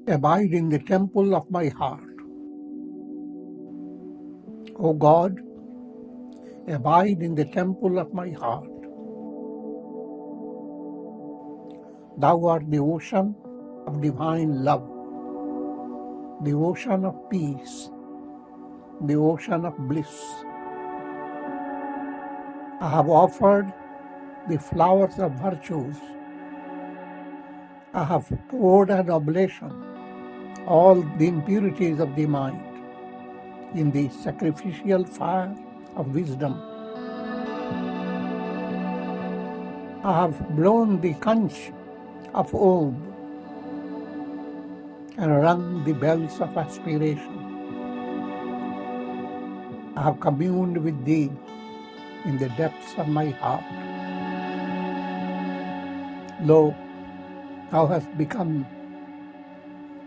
abide in the temple of my heart. O God, abide in the temple of my heart. Thou art the ocean of divine love, the ocean of peace, the ocean of bliss. I have offered the flowers of virtues. I have poured an oblation, all the impurities of the mind, in the sacrificial fire of wisdom. I have blown the conch of Om and rung the bells of aspiration. I have communed with Thee in the depths of my heart. Lo, Thou hast become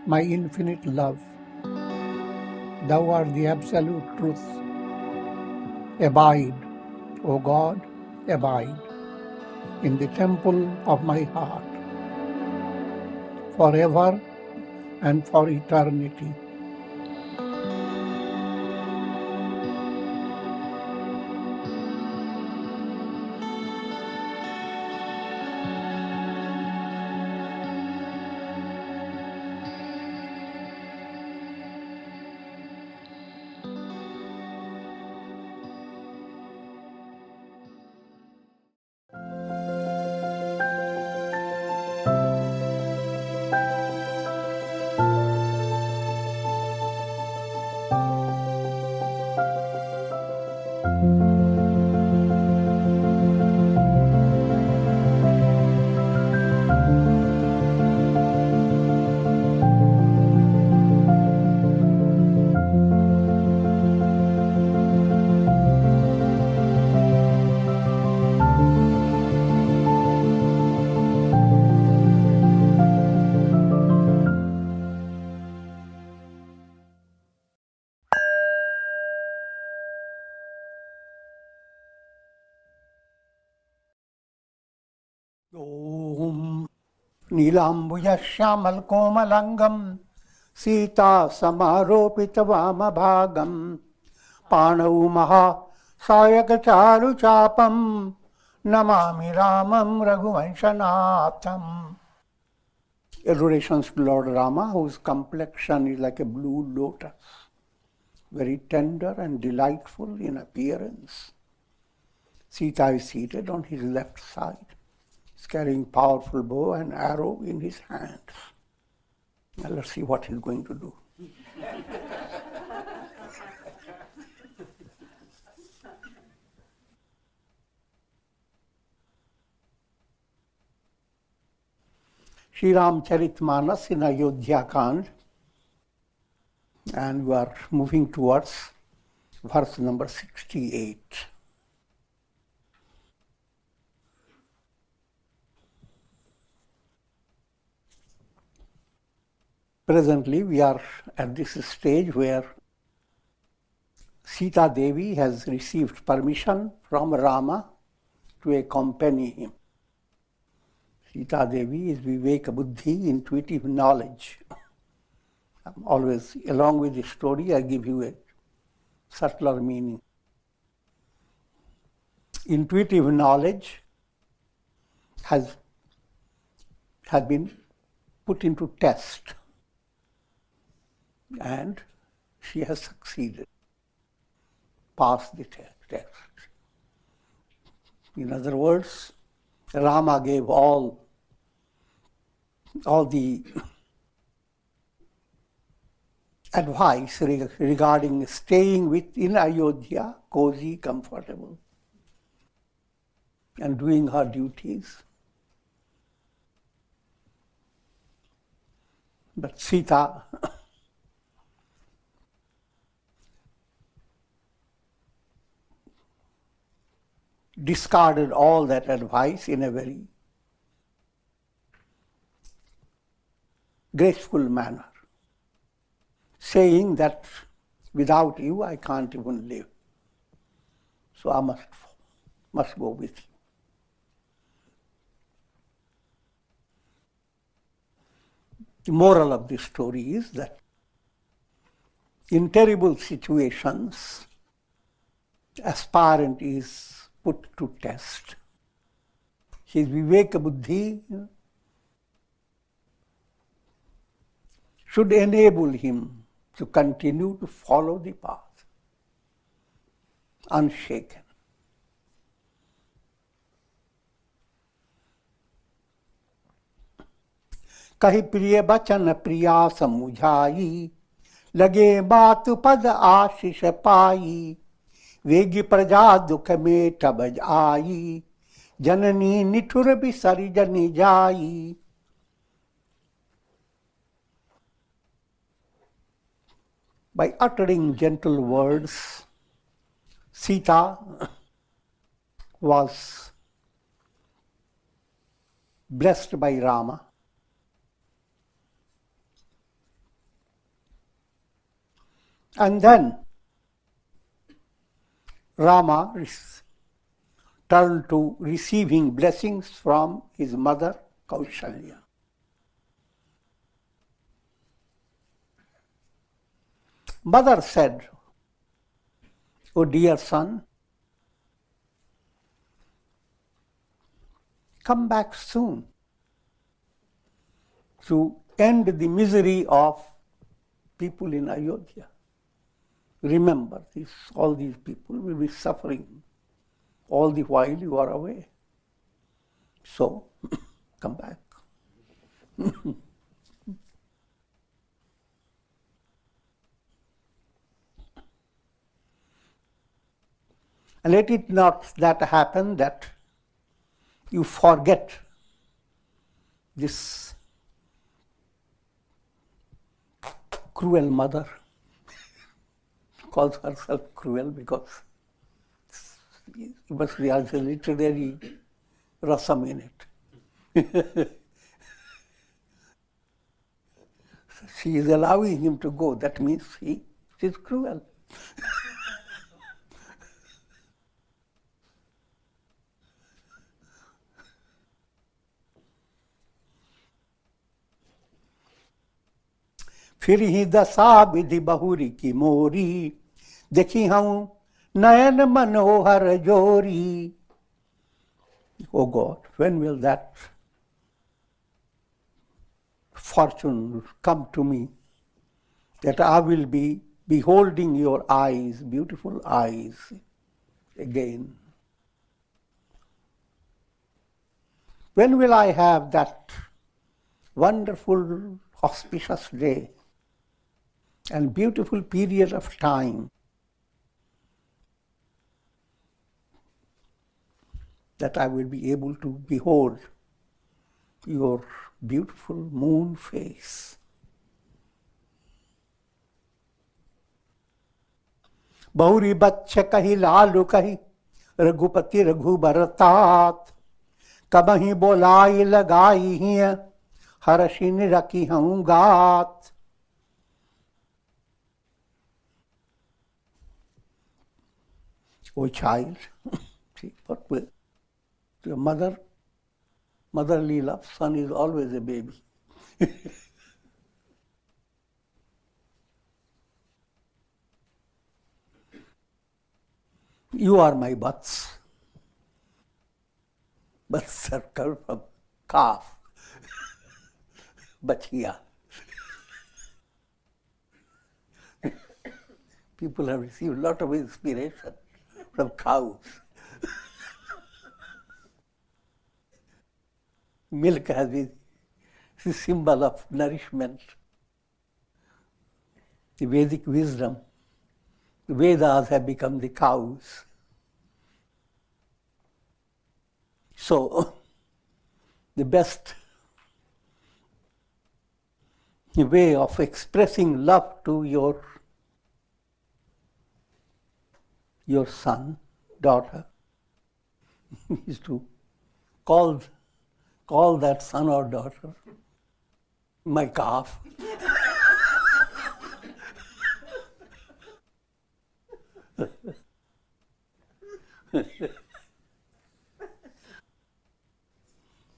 my infinite love. Thou art the absolute truth. Abide, O God, abide in the temple of my heart, forever and for eternity. Om Nilambuya Shyamal Komalangam Sita Samaropita Vamabhagam Panau Maha Sayakacharu Chapam Namami Ramam Raghuvanshanatham. Adorations to Lord Rama, whose complexion is like a blue lotus, very tender and delightful in appearance. Sita is seated on his left side. He's carrying powerful bow and arrow in his hands. Now let's see what he's going to do. Shri Ramcharitmanas in Ayodhya Kanda, and we are moving towards verse number 68. Presently, we are at this stage where Sita Devi has received permission from Rama to accompany him. Sita Devi is Viveka Buddhi, intuitive knowledge. Always, along with the story, I give you a subtler meaning. Intuitive knowledge has been put into test, and she has succeeded, passed the test. In other words, Rama gave all the advice regarding staying within Ayodhya, cozy, comfortable, and doing her duties. But Sita discarded all that advice in a very graceful manner, saying that without you I can't even live. So I must go with you. The moral of the story is that in terrible situations, aspirant is put to test. His viveka buddhi should enable him to continue to follow the path, unshaken. कही प्रिय बचन प्रिया समुझाई, लगे बात पद आशीष पाई, वेगी प्रजा दुख में तबज आई, जननी निठुर बिसरि जनि जाई. By uttering gentle words, Sita was blessed by Rama. And then Rama turned to receiving blessings from his mother Kaushalya. Mother said, "O dear son, come back soon to end the misery of people in Ayodhya. Remember, all these people will be suffering all the while you are away. So, come back." And let it not that happen that you forget this cruel mother. Calls herself cruel because it must be also literary rasam in it. She is allowing him to go. That means she is cruel. फिर ही दशा विधि बहुरी की मोरी, देखी हूँ नयन मनोहर जोरी. Oh God, when will that fortune come to me, that I will be beholding your eyes, beautiful eyes, again? When will I have that wonderful, auspicious day and beautiful period of time that I will be able to behold your beautiful moon face? बहुरी बच्छ कही लालू कही, रघुपति रघुबर तात, कबहि बोलाई लगाई हिय, हर्षि निरखी हूँ गात. O child, see, what will your motherly love, son is always a baby. You are my butts. Butts circle from calf. Bachiya. People have received a lot of inspiration from cows. Milk has been the symbol of nourishment. The Vedic wisdom, the Vedas have become the cows. So, the best way of expressing love to your son, daughter, is to call that son or daughter my calf.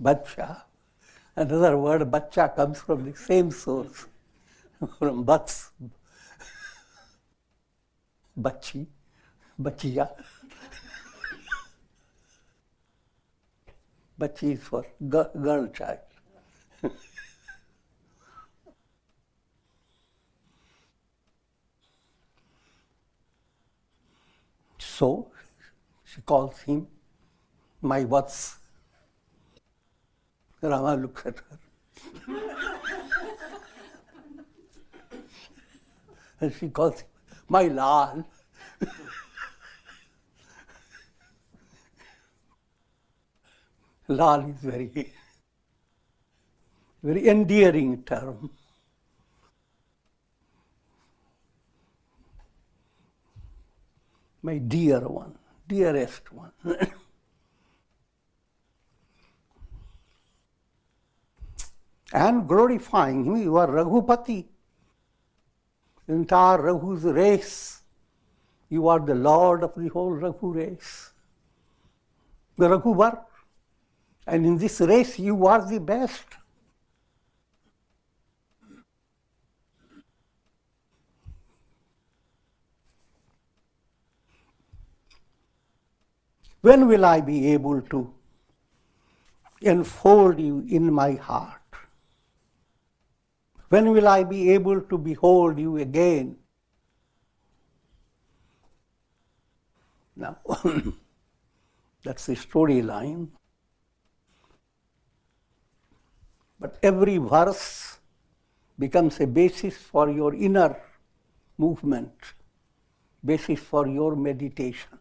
Bacha, Another word, bacha, comes from the same source, from bats, bachi, bachiya. Bachi is for girl child. So she calls him my Vats. Rama looks at her. And she calls him my Lal. Lal is very, very endearing term. My dear one, dearest one. And glorifying him, you are Raghupati. Entire Raghu's race, you are the Lord of the whole Raghu race. The Raghuvar. And in this race, you are the best. When will I be able to enfold you in my heart? When will I be able to behold you again? Now, that's the storyline. But every verse becomes a basis for your inner movement, basis for your meditation.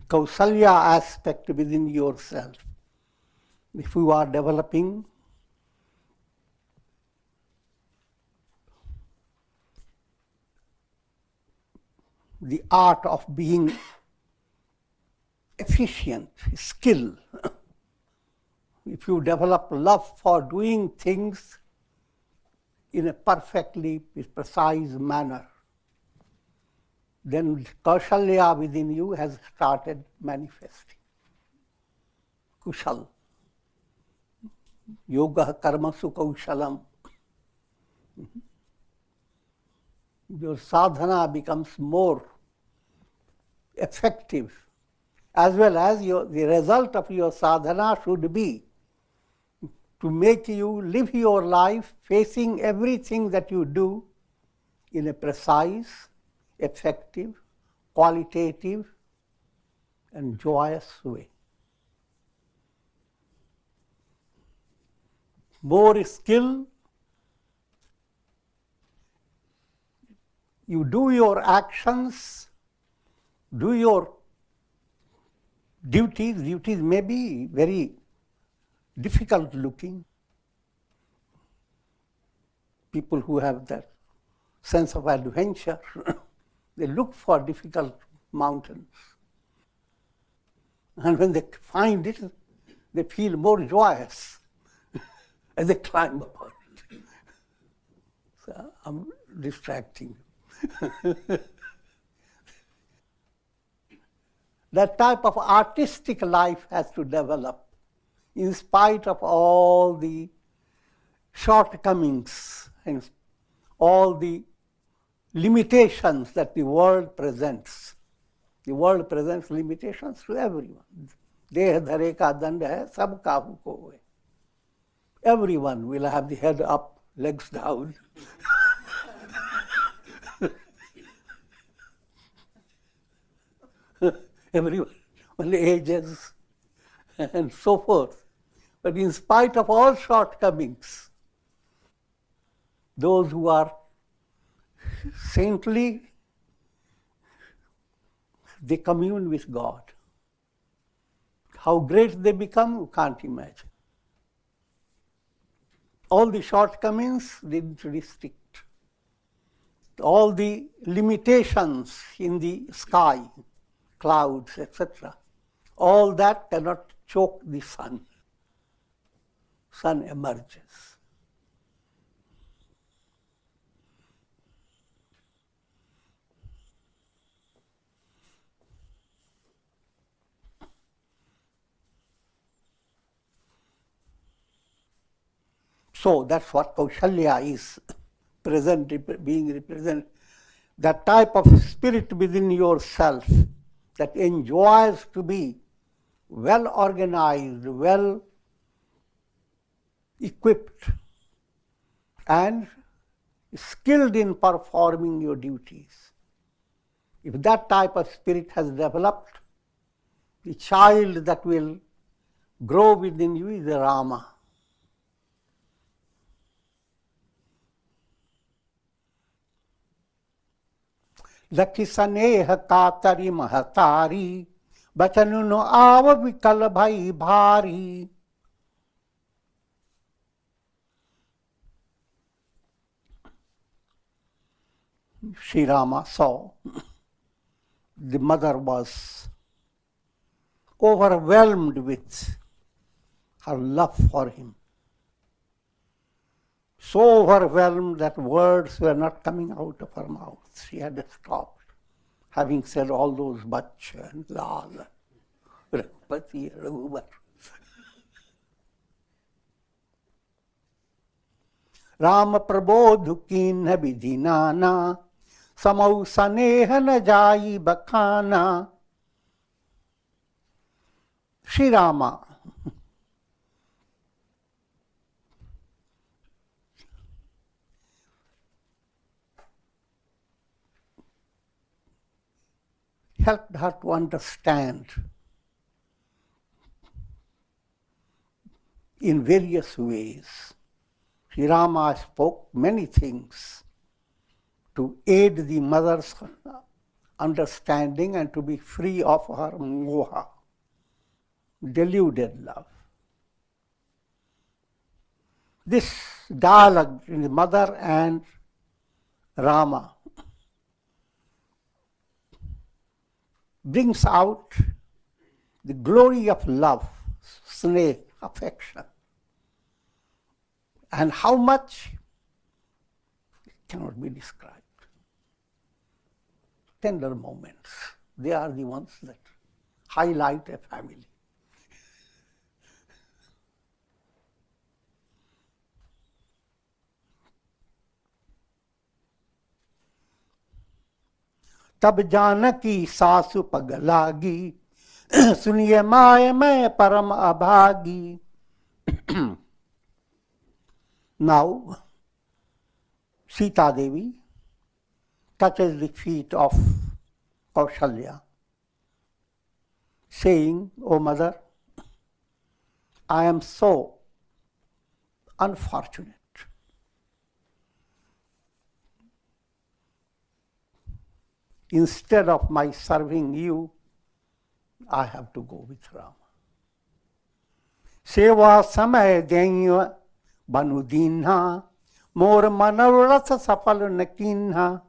Kausalya aspect within yourself. If you are developing the art of being efficient, skill, if you develop love for doing things in a perfectly precise manner, then Kaushalya within you has started manifesting. Kushal. Yoga karmasu kaushalam. Your sadhana becomes more effective, as well as the result of your sadhana should be to make you live your life facing everything that you do in a precise, effective, qualitative, and joyous way. More skill, you do your actions, do your duties. Duties may be very difficult looking. People who have that sense of adventure, they look for difficult mountains. And when they find it, they feel more joyous as they climb upon it. So I'm distracting. That type of artistic life has to develop in spite of all the shortcomings and all the limitations that the world presents. The world presents limitations to everyone. Deh dhare ka dand hai, sab kahu ko hai. Everyone will have the head up, legs down. Everyone will ages and so forth. But in spite of all shortcomings, those who are saintly, they commune with God. How great they become, you can't imagine. All the shortcomings didn't restrict. All the limitations in the sky, clouds, etc., all that cannot choke the sun. Sun emerges. So that's what Kaushalya is being represented. That type of spirit within yourself that enjoys to be well organized, well equipped, and skilled in performing your duties. If that type of spirit has developed, the child that will grow within you is the Rama. Lakhi saneha katari mahatari, bachanu no ava vikal bhai bhari. Shri Rama saw the mother was overwhelmed with her love for him. So overwhelmed that words were not coming out of her mouth. She had stopped, having said all those bacha and lal, Rakpati, Raghuvar. Rama prabodhu kinha vidhinana, samau saneha na jai bakhana. Shri Rama helped her to understand in various ways. Shri Rama spoke many things to aid the mother's understanding and to be free of her moha, deluded love. This dialogue in the mother and Rama brings out the glory of love, sneh, affection. And how much cannot be described. Tender moments, they are the ones that highlight a family. तब जानकी सासु पगलागी, सुनिए my मैं परम अभागी. Now, Sita Devi touches the feet of Kaushalya, saying, "O mother, I am so unfortunate. Instead of my serving you, I have to go with Rama. Seva samay denya banudinha, more manavrata sapal nakinha."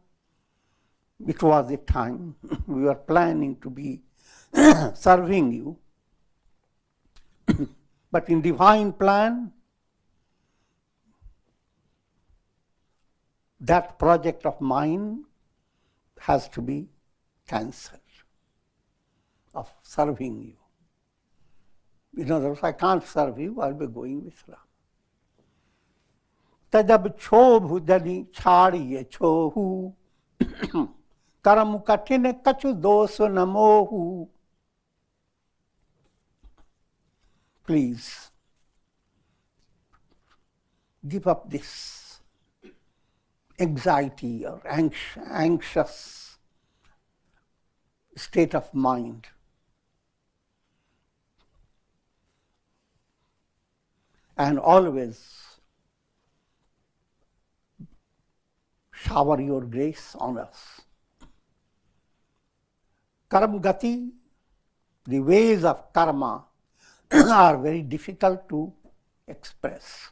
It was the time we were planning to be serving you. But in divine plan, that project of mine has to be cancelled, of serving you. In other words, I can't serve you, I'll be going with Ram. Tadab chobhu dani chadiye chohu, karam katine kachu dosu namohu. Please, give up this anxiety or anxious state of mind. And always shower your grace on us. Karam gati, the ways of karma are very difficult to express.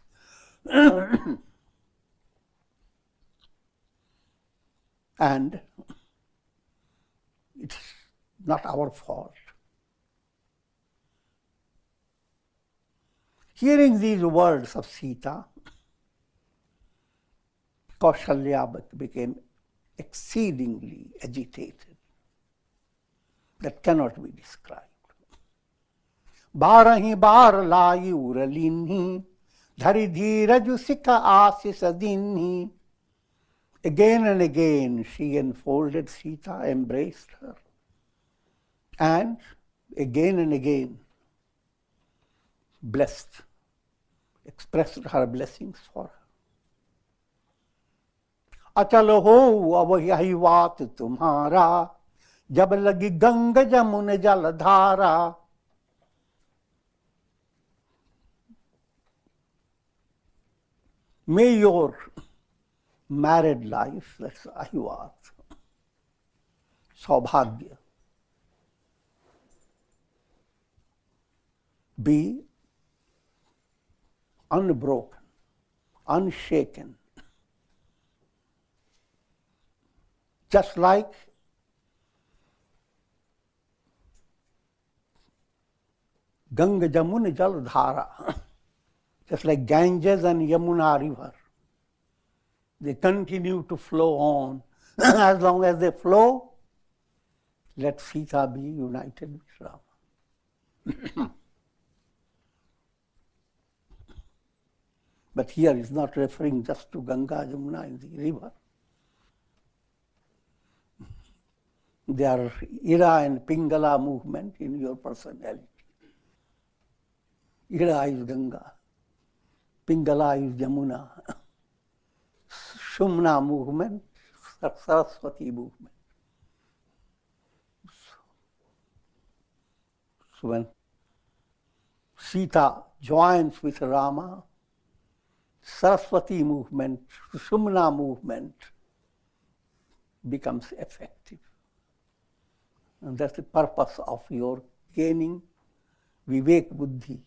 And it's not our fault. Hearing these words of Sita, Kaushalya became exceedingly agitated. That cannot be described. Barahi bar layi uralinhi, धरि धीरज सिख आशीष दीन्ही. Again and again she enfolded Sita, embraced her, and again blessed, expressed her blessings for her. अचल हो अब यही बात तुम्हारा, जब लगी गंग जमुन जल धारा. May your married life, that's Ayodhya, Saubhagya, be unbroken, unshaken, just like Ganga Jamuna Jal Dhara, just like Ganges and Yamuna river. They continue to flow on. As long as they flow, let Sita be united with Rama. But here is not referring just to Ganga, Jamuna in the river. There are Ira and Pingala movement in your personality. Ira is Ganga, Pingala is Jamuna, Shumna movement, Saraswati movement. So when Sita joins with Rama, Saraswati movement, Shumna movement becomes effective. And that's the purpose of your gaining Vivek Buddhi.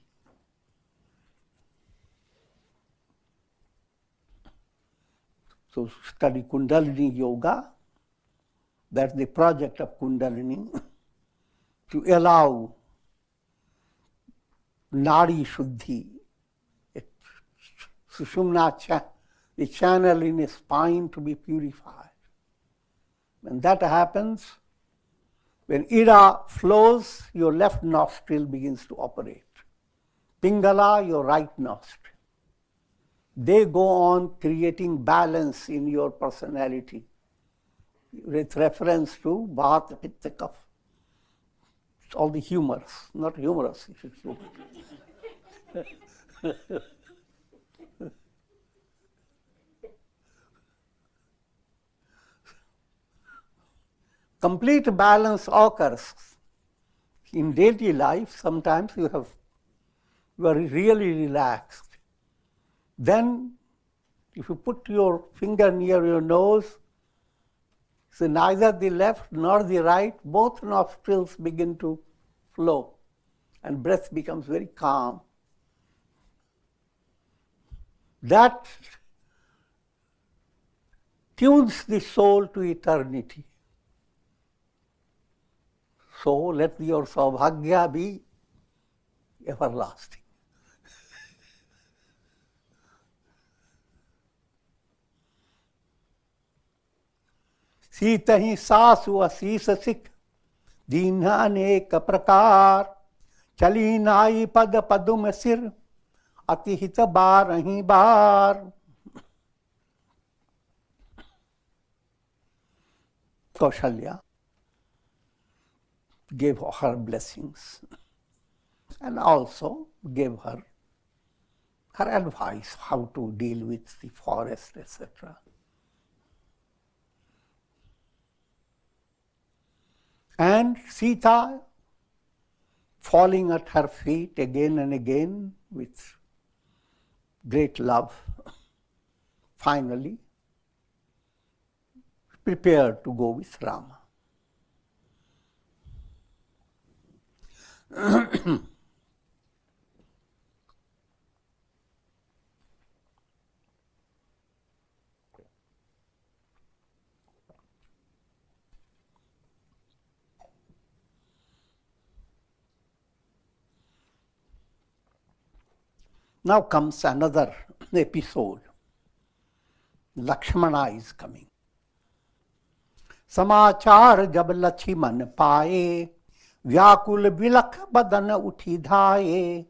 So study Kundalini Yoga, that's the project of Kundalini, to allow Nadi Shuddhi, Sushumna, the channel in the spine to be purified. When that happens, when Ida flows, your left nostril begins to operate. Pingala, your right nostril. They go on creating balance in your personality with reference to Vata, Pitta, Kapha. It's all the humors, not humorous. Complete balance occurs. In daily life, sometimes you are really relaxed. Then, if you put your finger near your nose, so neither the left nor the right, both nostrils begin to flow, and breath becomes very calm. That tunes the soul to eternity. So let your Saubhagya be everlasting. सीत ही सासु असीस सिख दीन्हा अनेक प्रकार चली नाई पद पदुम सिर अतिहित बार ही बार. Kaushalya gave her blessings and also gave her advice how to deal with the forest, etc. And Sita, falling at her feet again and again with great love, finally prepared to go with Rama. Now comes another episode. Lakshmana is coming. समाचार जब लक्ष्मण पाए व्याकुल विलख बदन उठी धाये.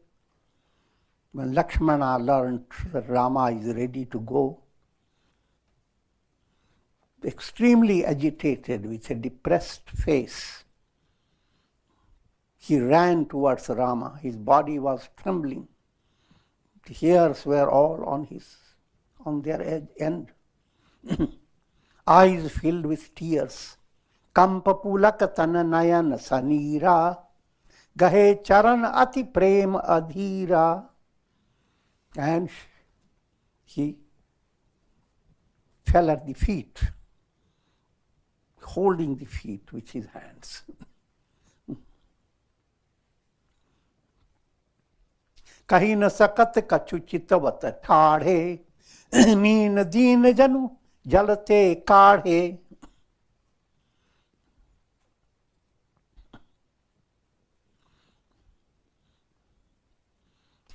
When Lakshmana learned that Rama is ready to go, extremely agitated with a depressed face, he ran towards Rama. His body was trembling. The hairs were all on their end. Eyes filled with tears. Kampapulaka tananayan sanira, gahe charan ati prem adhira. And he fell at the feet, holding the feet with his hands. Kahina sakat kachuchitavat thadhe, neen deen janu jalate kadhe.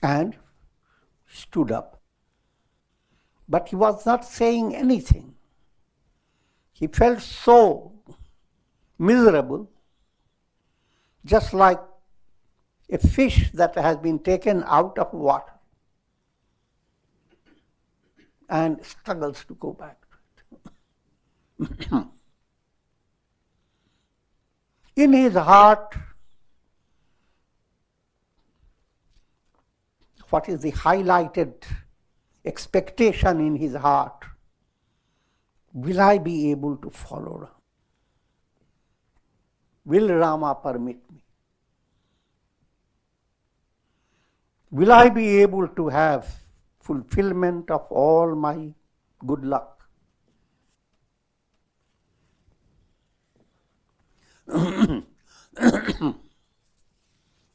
And stood up. But he was not saying anything. He felt so miserable, just like a fish that has been taken out of water and struggles to go back to it. In his heart, what is the highlighted expectation in his heart? Will I be able to follow Rama? Will Rama permit me? Will I be able to have fulfillment of all my good luck?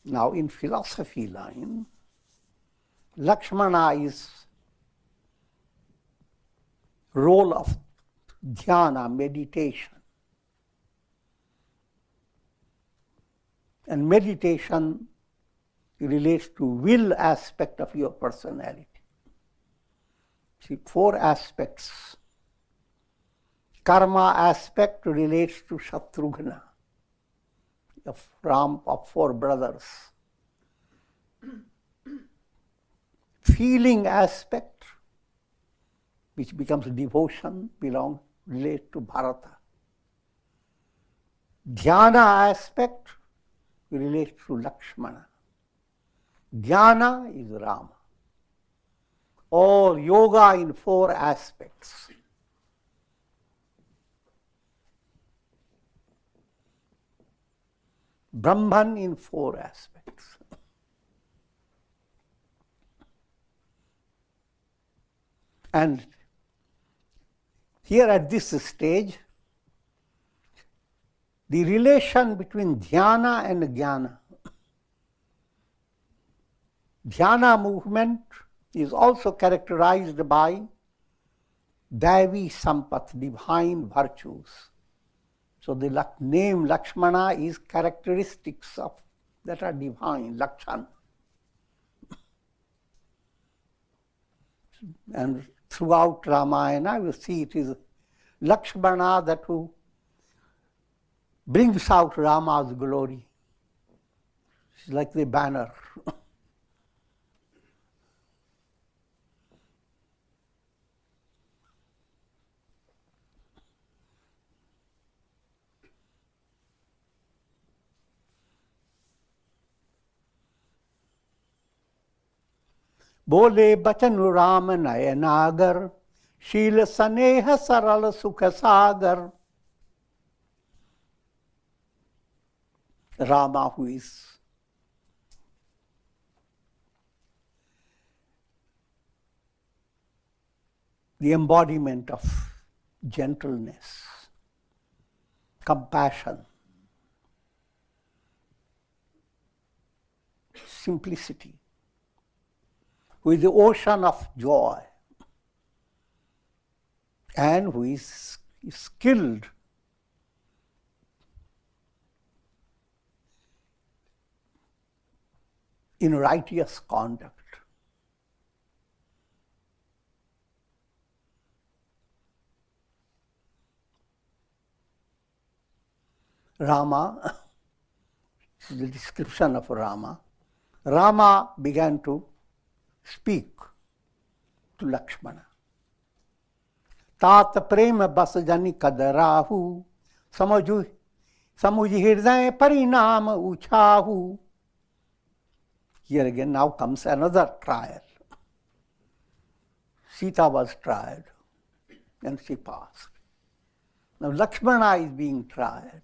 Now in philosophy line, Lakshmana is role of dhyana, meditation. And meditation relates to will aspect of your personality. See, 4 aspects. Karma aspect relates to Shatrughna, of 4 brothers. Feeling aspect, which becomes devotion, relates to Bharata. Dhyana aspect relates to Lakshmana. Dhyana is Rama. All yoga in 4 aspects. Brahman in 4 aspects. And here at this stage, the relation between dhyana and jnana. Dhyana movement is also characterized by Daivi Sampat, divine virtues. So the name Lakshmana is characteristics of that are divine, Lakshan. And throughout Ramayana, you see it is Lakshmana that who brings out Rama's glory. It's like the banner. बोले बचन राम नयनागर शील स्नेह सरल सुख सागर. Rama, who is the embodiment of gentleness, compassion, simplicity, who is the ocean of joy, and who is skilled in righteous conduct. Rama, this is the description of Rama. Rama began to speak to Lakshmana. तात प्रेम बस जनि कद राहु, समुझ हृदय परिणाम उछाहु. Here again now comes another trial. Sita was tried and she passed. Now Lakshmana is being tried.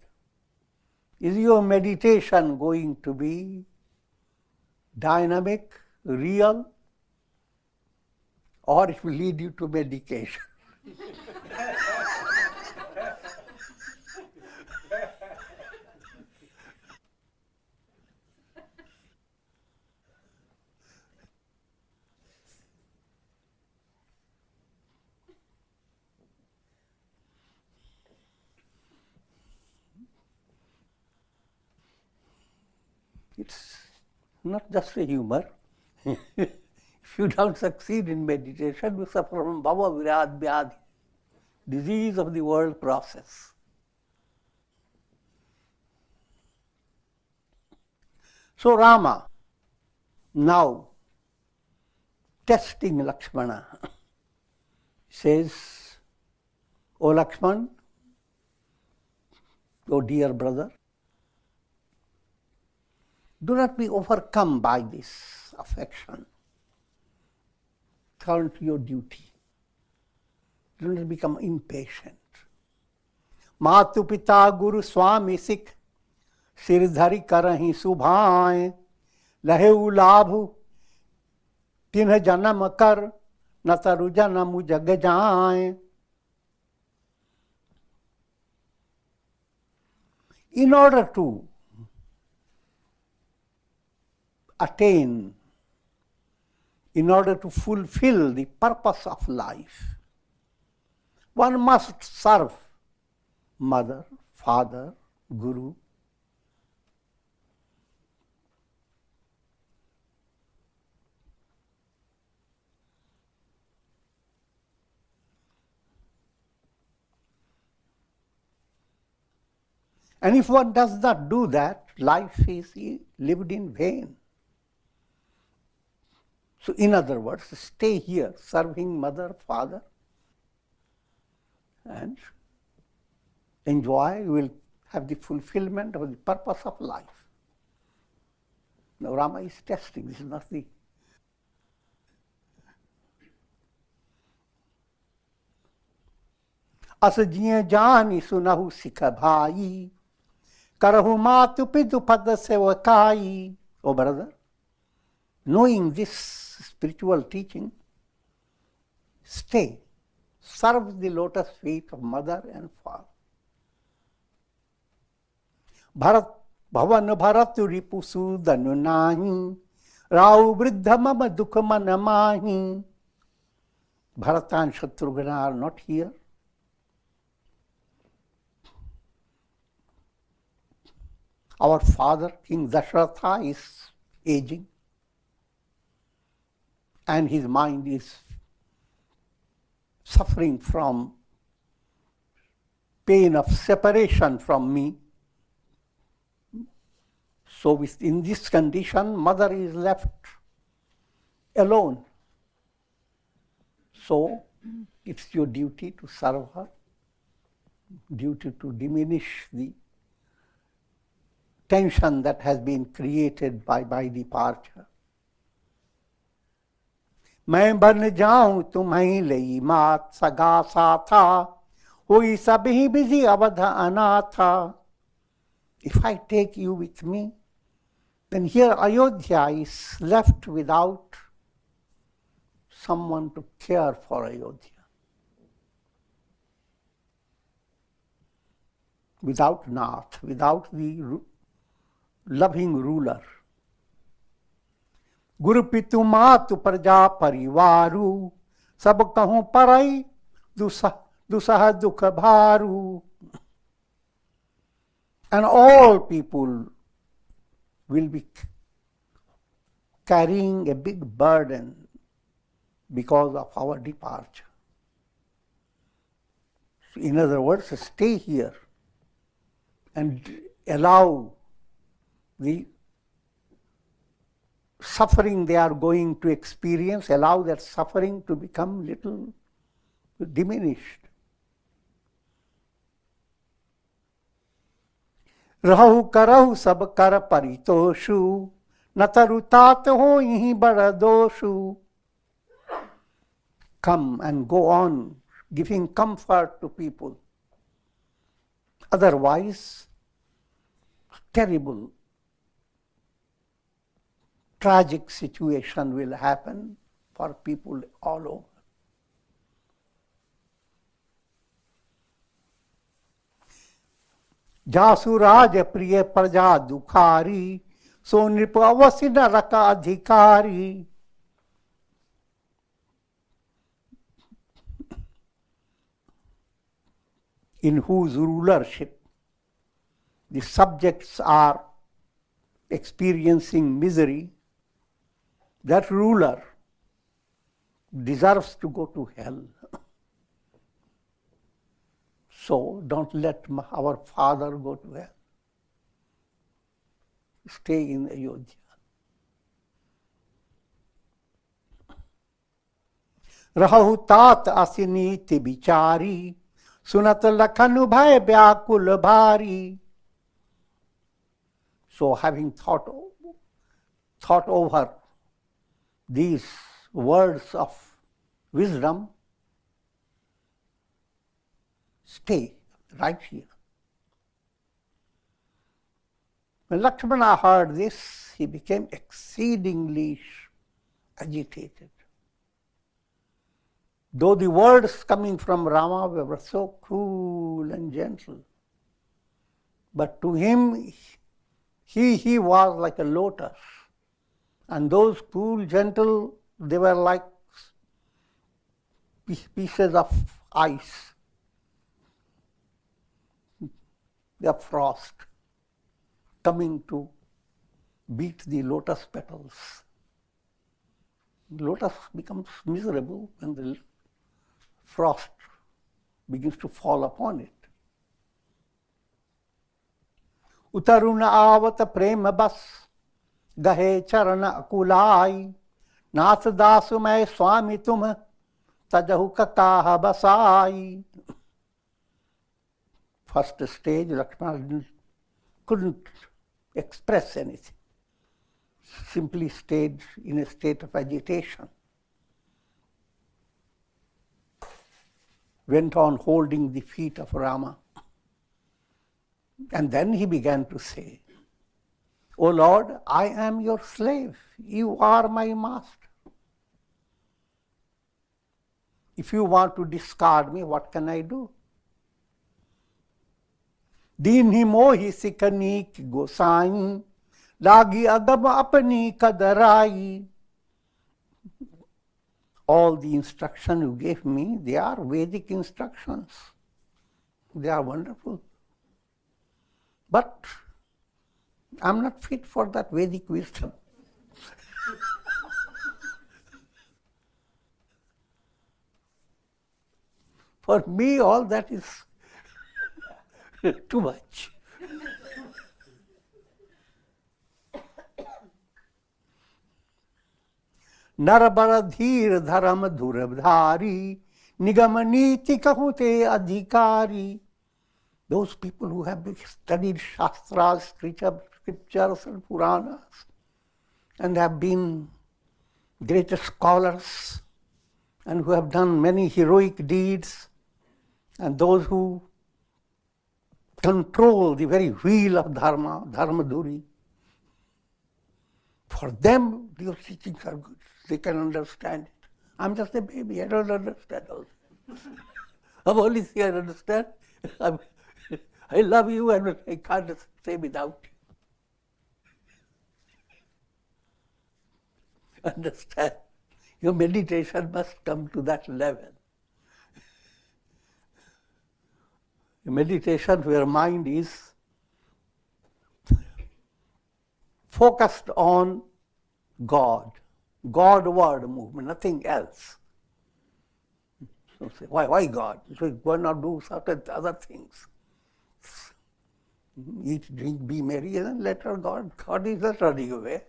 Is your meditation going to be dynamic, real, or it will lead you to medication? It's not just a humor. If you don't succeed in meditation, you suffer from bhava virad vyadhi, disease of the world process. So Rama, now testing Lakshmana, says, O Lakshman, O dear brother, do not be overcome by this affection. Turn to your duty. Do not become impatient. Matu pita guru swami sikh, sirdhari karahi subhaye, laheu labhu, tinh janam kar, nataru janamu jag jaye. In order to attain, in order to fulfill the purpose of life, one must serve mother, father, guru. And if one does not do that, life is lived in vain. So in other words, stay here serving mother, father, and enjoy, you will have the fulfillment of the purpose of life. Now Rama is testing, this is not the... As jiye jani sunahu sikha bhai, karahu matu pitu pada sevakai. Oh brother, knowing this spiritual teaching, stay, serve the lotus feet of mother and father. Bhavan bharatu ripusu danu nahi, rau vriddha mama dukha mana mahi. Bharata and Shatrugna are not here. Our father, King Dasharatha, is aging, and his mind is suffering from pain of separation from me. So in this condition, mother is left alone. So it's your duty to serve her, duty to diminish the tension that has been created by departure. मैं बन जाऊं तुम्हें लई मात सगा साथा, हुई सभी बिजी अवध अनाथा. If I take you with me, then here Ayodhya is left without someone to care for Ayodhya, without Nath, without the loving ruler. Guru pitu matu praja parivaru, sab kahun parai dusaha dukha bharu. And all people will be carrying a big burden because of our departure. In other words, stay here and allow the suffering they are going to experience, allow that suffering to become little diminished. रहु करहु सब कर परितोषु न तरुतात होइहि बड़ दोषु. Come and go on giving comfort to people. Otherwise, terrible, tragic situation will happen for people all over. जासु राज प्रिय प्रजा दुखारी सो नृप अवश्य नरक अधिकारी. In whose rulership the subjects are experiencing misery, that ruler deserves to go to hell. So don't let our father go to hell. Stay in Ayodhya. रहु तात असिनीति बिचारी सुनत लखन भय व्याकुल भारी. So having thought over these words of wisdom, stay right here. When Lakshmana heard this, he became exceedingly agitated. Though the words coming from Rama were so cool and gentle, but to him, he was like a lotus. And those cool, gentle, they were like pieces of ice, the frost coming to beat the lotus petals. Lotus becomes miserable when the frost begins to fall upon it. उतरुण आवत प्रेम बस गहे चरण अकुलाई नाथ दास मैं स्वामी तुम तजहु ककाह बसाई. First stage, Lakshmana couldn't express anything, simply stayed in a state of agitation. Went on holding the feet of Rama. And then he began to say, "O Lord, I am your slave. You are my master. If you want to discard me, what can I do? दीन्ही मोहि सिकनीक गोसाई लागी अगम अपनी कदराई." All the instruction you gave me, they are Vedic instructions. They are wonderful. But I'm not fit for that Vedic wisdom. For me, all that is too much. नर बर धीर धर्म धुरधारी निगम नीति कहते अधिकारी. Those people who have studied Shastras, scriptures and Puranas, and have been great scholars, and who have done many heroic deeds, and those who control the very wheel of dharma, dharmadhuri, for them, these teachings are good. They can understand it. I'm just a baby, I don't understand all this. I'm only saying I understand. I love you and I can't stay without you. Understand? Your meditation must come to that level. A meditation where mind is focused on God, God-word movement, nothing else. So say, why God? So why not do certain other things? Eat, drink, be merry, and let her God is not running away.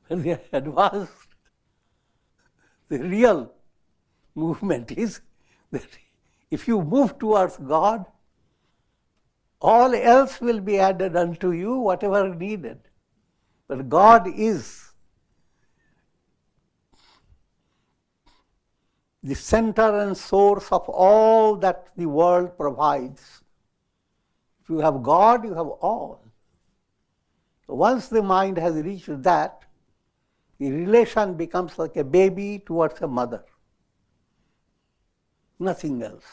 The advanced, the real movement is that if you move towards God, all else will be added unto you, whatever needed. But God is the center and source of all that the world provides. If you have God, you have all. Once the mind has reached that, the relation becomes like a baby towards a mother. Nothing else.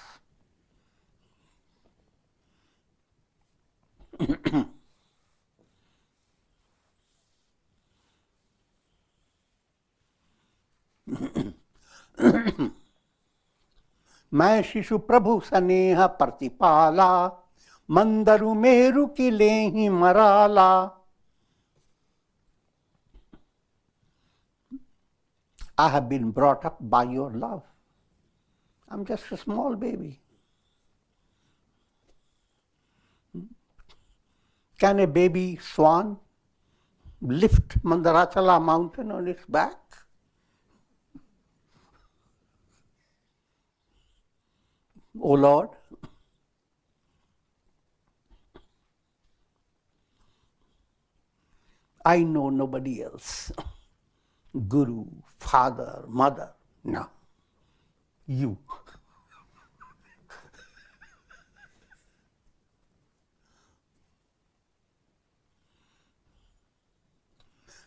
मैं शिशु प्रभु स्नेह प्रतिपाला मंदरु मेरु की लेहि Marala. I have been brought up by your love. I'm just a small baby. Can a baby swan lift Mandarachala mountain on its back? O Lord, I know nobody else. Guru, father, mother, no. You.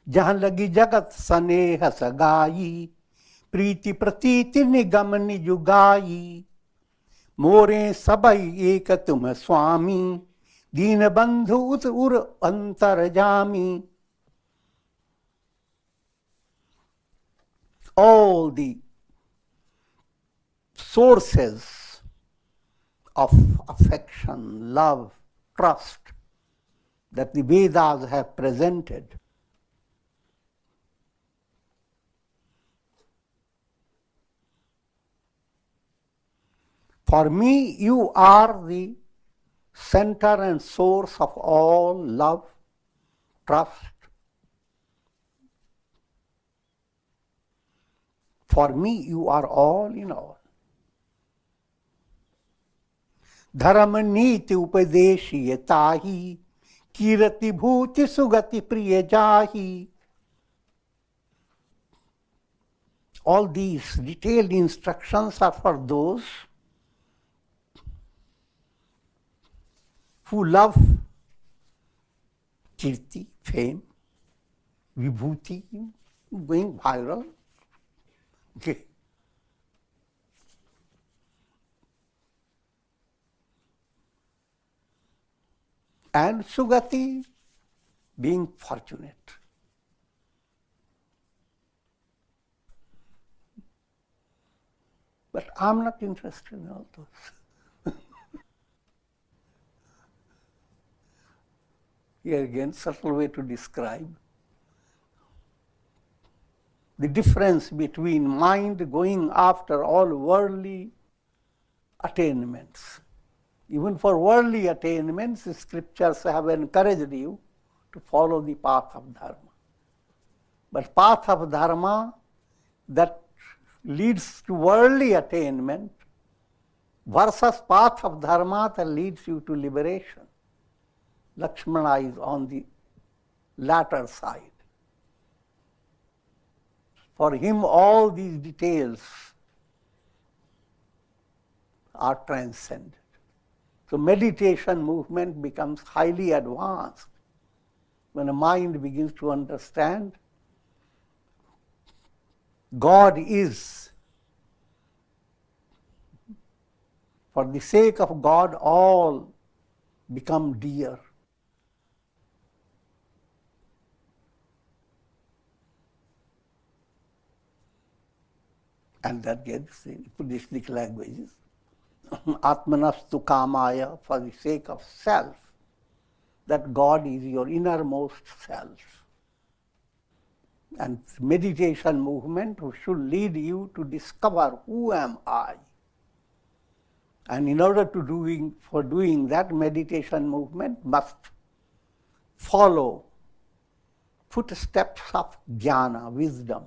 जहाँ लगी जगत स्नेह सगाई प्रीति प्रतीति निगम निजुगाई मोरे सबई एक तुम स्वामी दीन बंधु उत उर अंतर Jami. All the sources of affection, love, trust that the Vedas have presented for me, you are the center and source of all love, trust. For me, you are all in all. Dharma niti upadeshi tahi, kirati bhuti sugati priya jahi. All these detailed instructions are for those who love kirti, fame, vibhuti, going viral. Okay. And sugati, being fortunate. But I'm not interested in all those. Here again, subtle way to describe the difference between mind going after all worldly attainments. Even for worldly attainments, the scriptures have encouraged you to follow the path of dharma. But path of dharma that leads to worldly attainment versus path of dharma that leads you to liberation. Lakshmana is on the latter side. For him, all these details are transcended. So meditation movement becomes highly advanced when a mind begins to understand God is. For the sake of God, all become dear. And that gets in Buddhistic languages. Atmanastu kamaya, for the sake of self, that God is your innermost self. And meditation movement should lead you to discover who am I. And in order for doing that, meditation movement must follow footsteps of jnana, wisdom.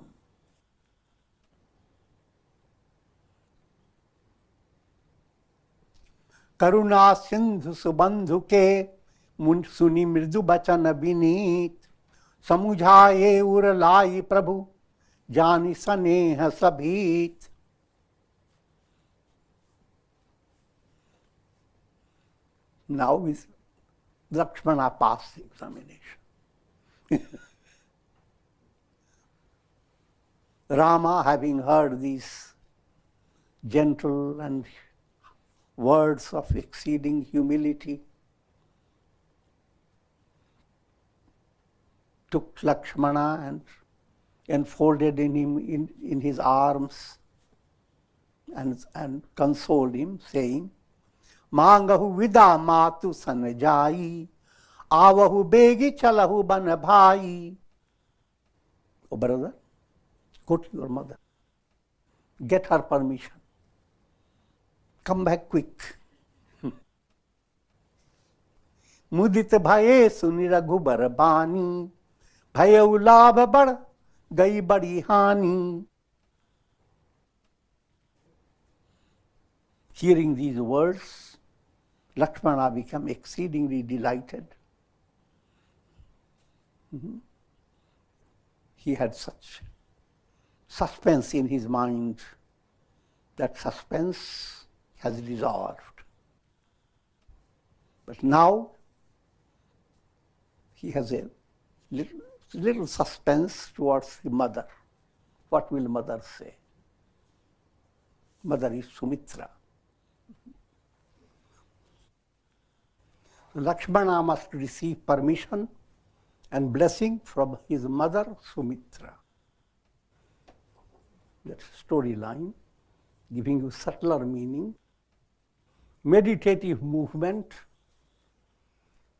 Karuna sindhu subandhu ke suni mridu bachan binit samujhaye uralai prabhu jani saneha sabhit. Now is Lakshmana passed the examination. Rama, having heard these gentle and words of exceeding humility, took Lakshmana and enfolded in him in his arms and consoled him, saying, Mangahu vida matu sanjai, avahu begi chalahu ban bhai. Oh brother, go to your mother. Get her permission. Come back quick. Mudit bhaye suni raghubar bani, bhaya ulabh bar gai badi hani. Hearing these words, Lakshmana became exceedingly delighted. He had such suspense in his mind. That suspense has dissolved. But now he has a little suspense towards the mother. What will mother say? Mother is Sumitra. Lakshmana must receive permission and blessing from his mother Sumitra. That's storyline, giving you subtler meaning. Meditative movement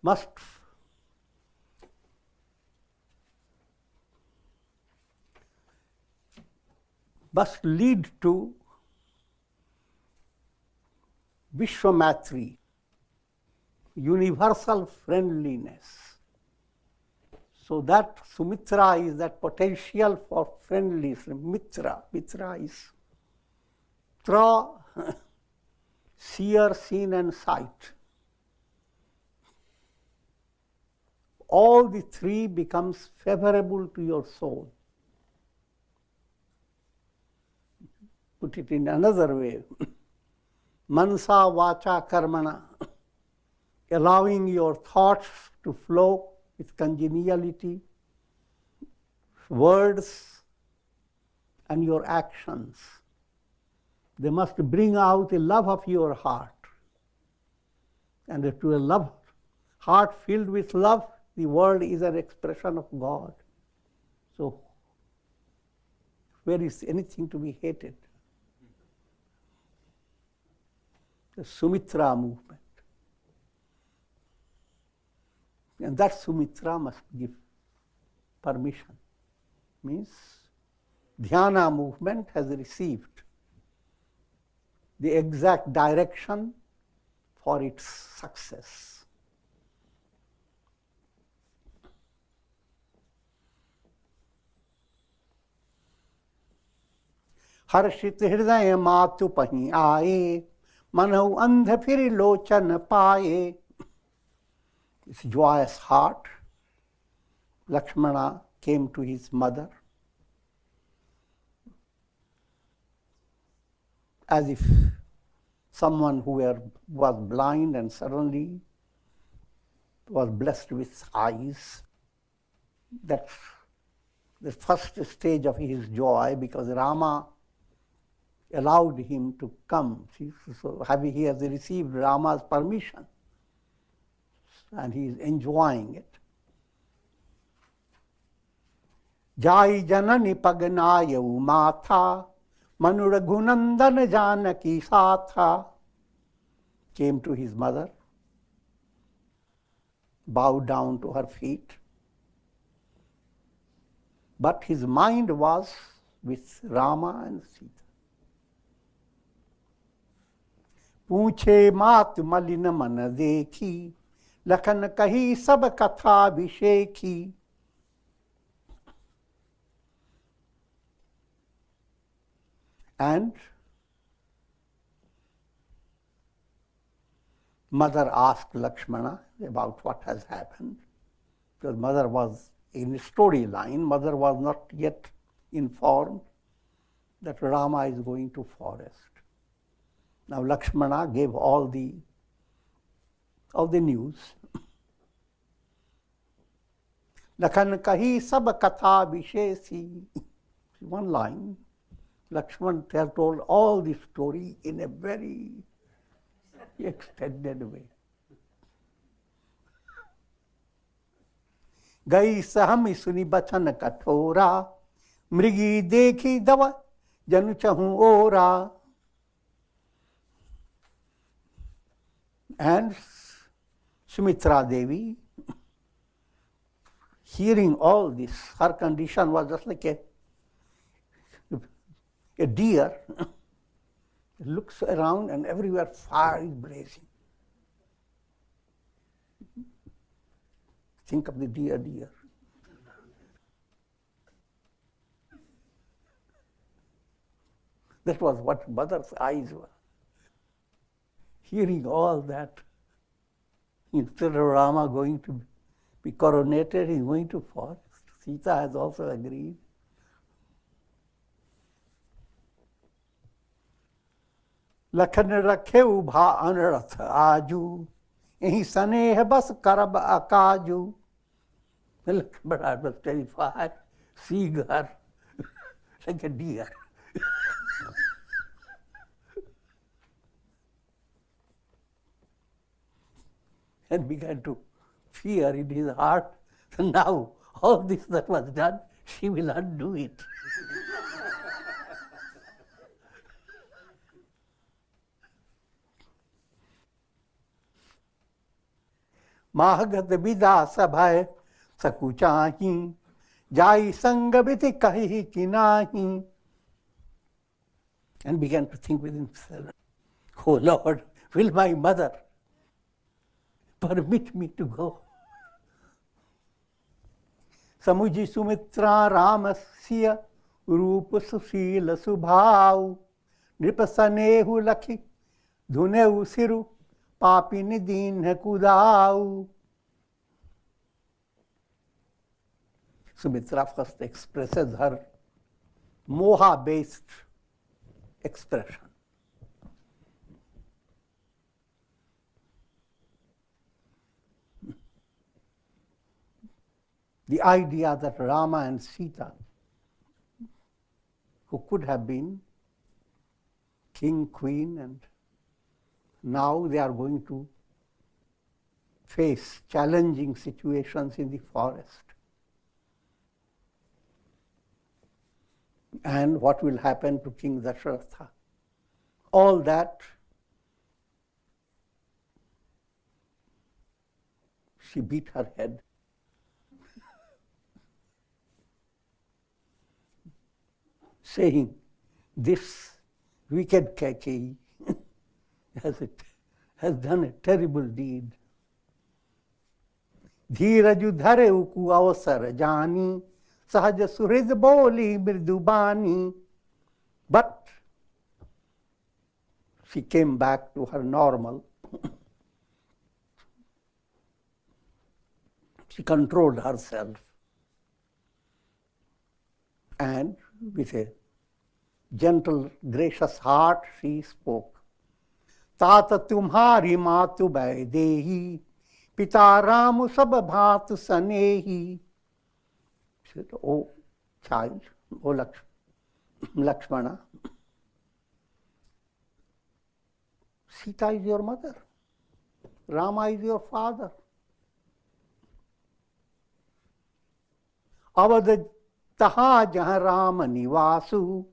must lead to Vishwamatri, universal friendliness. So that Sumitra is that potential for friendliness. Mitra is tra, seer, seen and sight. All the three becomes favorable to your soul. Put it in another way. Mansa vacha karmana, allowing your thoughts to flow with congeniality, words and your actions. They must bring out the love of your heart. And to a heart filled with love, the world is an expression of God. So, where is anything to be hated? The Sumitra movement. And that Sumitra must give permission. Means dhyana movement has received the exact direction for its success. Harshit hridaya matu pahi aaye, manahu andha phir lochan paaye. This joyous heart, Lakshmana came to his mother as if someone who was blind and suddenly was blessed with eyes. That's the first stage of his joy, because Rama allowed him to come. So he has received Rama's permission and he is enjoying it. Jai janani pagnaya umatha, manuraghunandana janaki satha. Came to his mother, bowed down to her feet. But his mind was with Rama and Sita. पूछे मात मलिन मन देखी, लखन कही सब कथा अभिषेखी। And mother asked Lakshmana about what has happened, because mother was in storyline, mother was not yet informed that Rama is going to forest. Now Lakshmana gave all the news. Lakhan kahi sab katha vishesi. One line. Lakshman has told all the story in a very extended way. Gai sahami suni bachan kathora, mrigi dekhi dawa janu chahu ora. And Sumitra Devi, hearing all this, her condition was just like a deer looks around and everywhere fire is blazing. Think of the deer. That was what mother's eyes were. Hearing all that, instead of Rama going to be coronated, he's going to forest. Sita has also agreed. Lakhan रखे उभा अनरथ आजू, यही स्नेह बस करब अकाजू. But I was terrified, seeing her like a deer. And began to fear in his heart. Now, all this that was done, she will undo it. माहगत विदा सभय सकुचाही, जाई संग विधि कहि कि नाही. And began to think with himself, oh Lord, will my mother permit me to go? समुझि Sumitra रामस्य रूप सुशील सुभाव, नृप सनेहु लखि धुनेउ सिरु पापिन दीन कुदाऊ. Sumitra first expresses her moha-based expression. The idea that Rama and Sita, who could have been king, queen, and now they are going to face challenging situations in the forest. And what will happen to King Dasharatha? All that she beat her head. Saying, this wicked Kaikeyi has done a terrible deed. Dhiraju dhare uku avasar jani, sahaja suhrid boli mridubani. But she came back to her normal. She controlled herself. And with a gentle, gracious heart, she spoke. Tata tumhari matu baidehi, pita ramu sab bhat sanehi. She said, oh child, oh Lakshmana, Sita is your mother, Rama is your father. Avadh taha jahan Ram nivasu,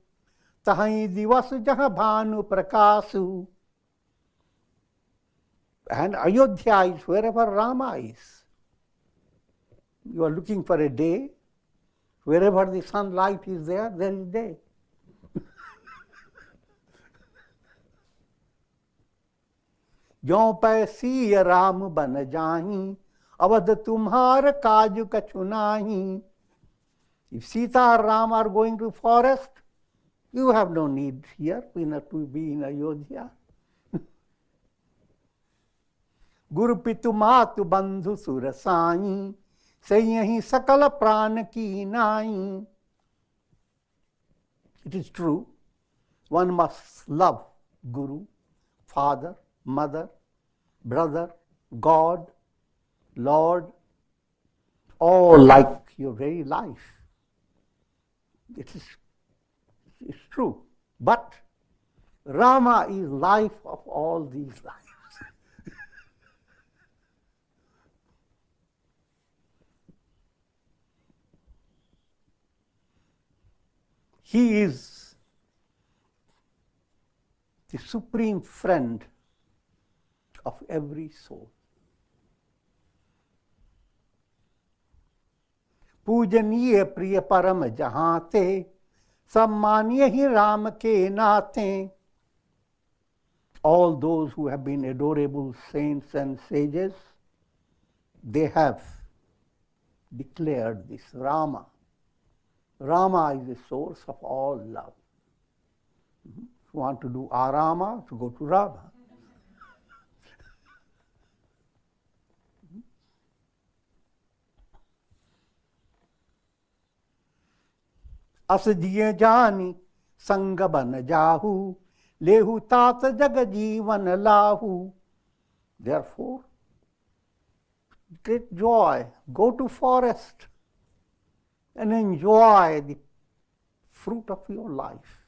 tahi divasu jahan bhanu prakasu. And Ayodhya is wherever Rama is. You are looking for a day, wherever the sunlight is there, there is day. ज्यों पै सिय राम बन जाहि, अवध तुम्हार काज कछु नाही. If Sita or Ram are going to forest, you have no need here to be in Ayodhya. गुरु पितु मातु बंधु सुर साई, सही सकल प्राण की नाई. It is true, one must love Guru, father, mother, brother, God, Lord, all like your very life. It's true. But Rama is life of all these lives. He is the supreme friend of every soul. पूजनीय प्रिय परम जहाँ ते, सम्मानीय ही राम के नाते. All those who have been adorable saints and sages, they have declared this Rama. Rama is the source of all love. If you want to do Arama, to go to Rama. अस जिय जानी संग बन जाहू, लेहू तात जग जीवन लाहू. Therefore, great joy, go to forest and enjoy the fruit of your life,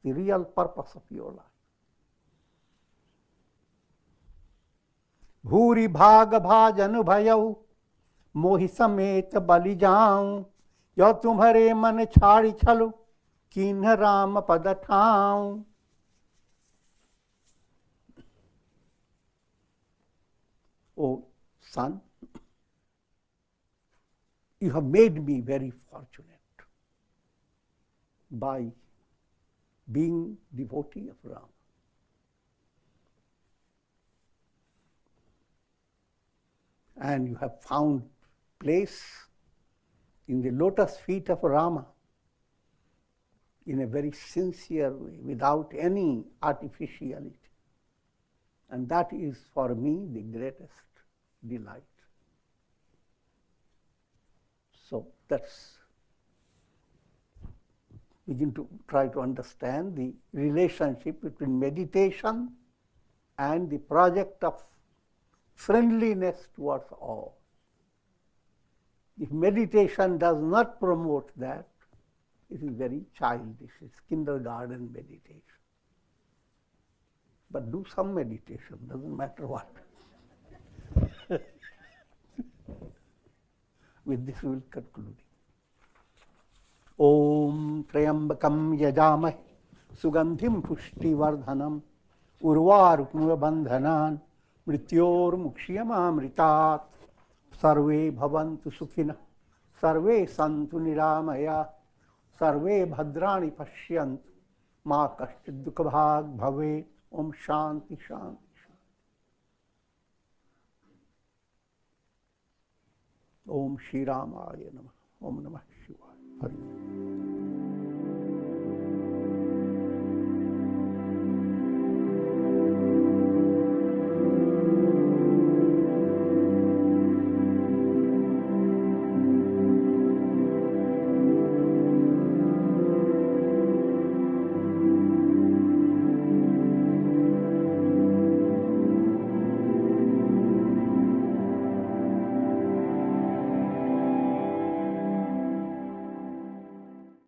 the real purpose of your life. भूरि भाग भाजन भयऊ, मोहि समेत बलि जाऊं. जो तुम्हारे मन छाड़ी छलु, कीन्ह राम पद ठाऊं. Oh son, you have made me very fortunate by being devotee of Rama. And you have found place in the lotus feet of Rama in a very sincere way, without any artificiality. And that is for me the greatest delight. So let's begin to try to understand the relationship between meditation and the project of friendliness towards all. If meditation does not promote that, it is very childish. It's kindergarten meditation. But do some meditation, doesn't matter what. With this we will conclude. Om Trayambakam Yajamah Sugandhim Pushti Vardhanam Urvarukmuva Bandhanan Mrityor Mukshiyamamritat Sarve Bhavantu Sukhina Sarve Santu Niramaya Sarve Bhadrani Pashyantu Ma Kashchid Dukha Bhag Bhave. Om Shanti Shanti. Om Shri Ramayana. Om Namah.